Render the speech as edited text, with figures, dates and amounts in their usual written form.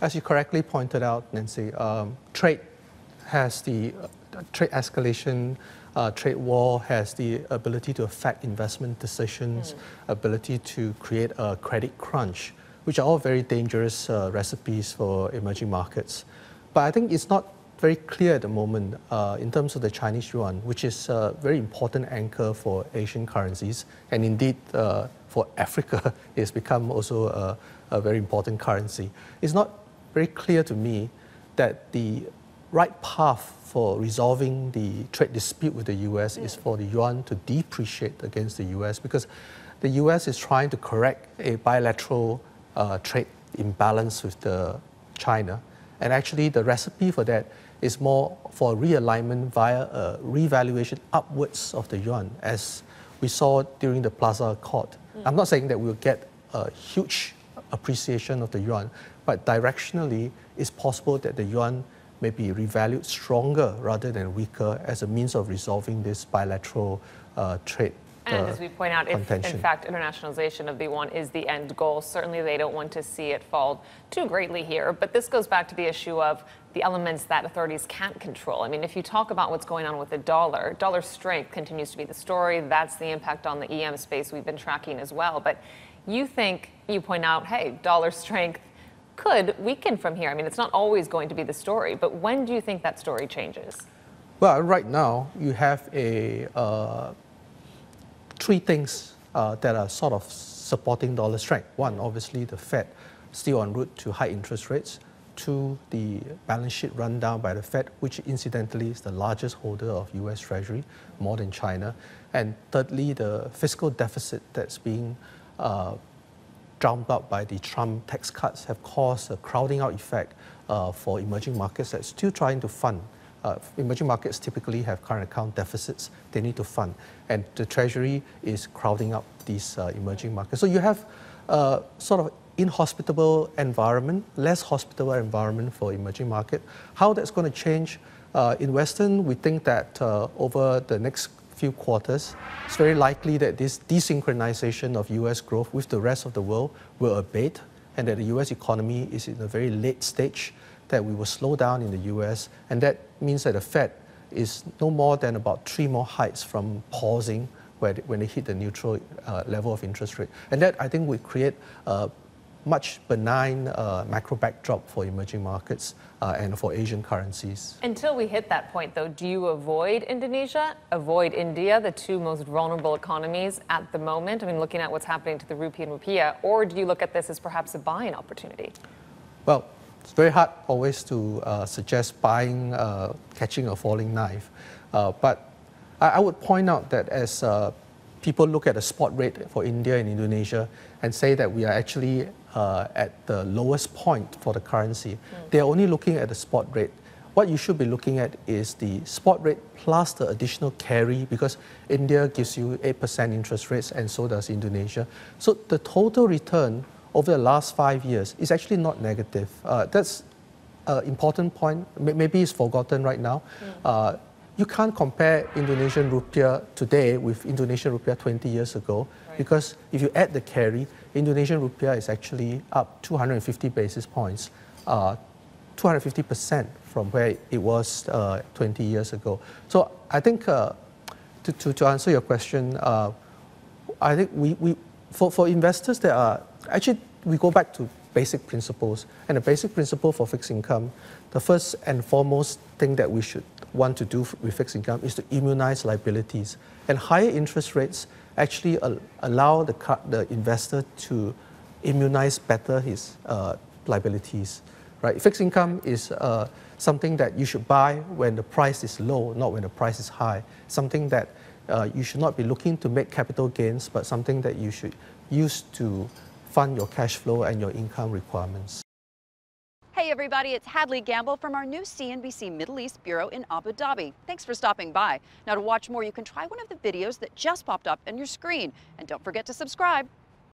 As you correctly pointed out, Nancy, trade has the trade escalation, trade war has the ability to affect investment decisions, ability to create a credit crunch, which are all very dangerous recipes for emerging markets. But I think it's not very clear at the moment in terms of the Chinese yuan, which is a very important anchor for Asian currencies. And indeed, for Africa, it's become also a very important currency. It's not very clear to me that the right path for resolving the trade dispute with the US is for the yuan to depreciate against the US, because the US is trying to correct a bilateral trade imbalance with China. And actually, the recipe for that is more for realignment via a revaluation upwards of the yuan, as we saw during the Plaza Accord. I'm not saying that we'll get a huge appreciation of the yuan, but directionally, it's possible that the yuan may be revalued stronger rather than weaker as a means of resolving this bilateral trade. And as we point out, if in fact internationalization of the yuan is the end goal, certainly they don't want to see it fall too greatly here. But this goes back to the issue of the elements that authorities can't control. I mean, if you talk about what's going on with the dollar strength continues to be the story. That's the impact on the EM space we've been tracking as well. But you point out, hey, dollar strength could weaken from here. I mean, it's not always going to be the story, but when do you think that story changes? Well, right now, you have three things that are sort of supporting dollar strength. One, obviously, the Fed still en route to high interest rates. Two, the balance sheet run down by the Fed, which incidentally is the largest holder of US Treasury, more than China. And thirdly, the fiscal deficit that's being drowned out by the Trump tax cuts have caused a crowding out effect for emerging markets that's still trying to fund. Emerging markets typically have current account deficits they need to fund, and the Treasury is crowding up these emerging markets. So you have sort of inhospitable environment, less hospitable environment for emerging market. How that's going to change in Western, we think that over the next few quarters, it's very likely that this desynchronization of US growth with the rest of the world will abate, and that the US economy is in a very late stage, that we will slow down in the US, and that means that the Fed is no more than about 3 more hikes from pausing when they hit the neutral level of interest rate. And that, I think, will create a much benign macro backdrop for emerging markets and for Asian currencies. Until we hit that point, though, do you avoid Indonesia, avoid India, the two most vulnerable economies at the moment? I mean, looking at what's happening to the rupee and rupiah, or do you look at this as perhaps a buying opportunity? Well, it's very hard always to suggest buying, catching a falling knife. But I would point out that as people look at the spot rate for India and Indonesia and say that we are actually at the lowest point for the currency, they are only looking at the spot rate. What you should be looking at is the spot rate plus the additional carry, because India gives you 8% interest rates and so does Indonesia. So the total return over the last 5 years is actually not negative. That's an important point. Maybe it's forgotten right now. You can't compare Indonesian rupiah today with Indonesian rupiah 20 years ago, because if you add the carry, Indonesian rupiah is actually up 250 basis points, 250% from where it was 20 years ago. So I think to answer your question, I think for investors that are, actually we go back to basic principles, and the basic principle for fixed income, the first and foremost thing that we should want to do with fixed income is to immunize liabilities. And higher interest rates actually allow the investor to immunize better his liabilities. Right? Fixed income is something that you should buy when the price is low, not when the price is high. Something that you should not be looking to make capital gains, but something that you should use to fund your cash flow and your income requirements. Hey everybody, it's Hadley Gamble from our new CNBC Middle East Bureau in Abu Dhabi. Thanks for stopping by. Now to watch more, you can try one of the videos that just popped up on your screen. And don't forget to subscribe.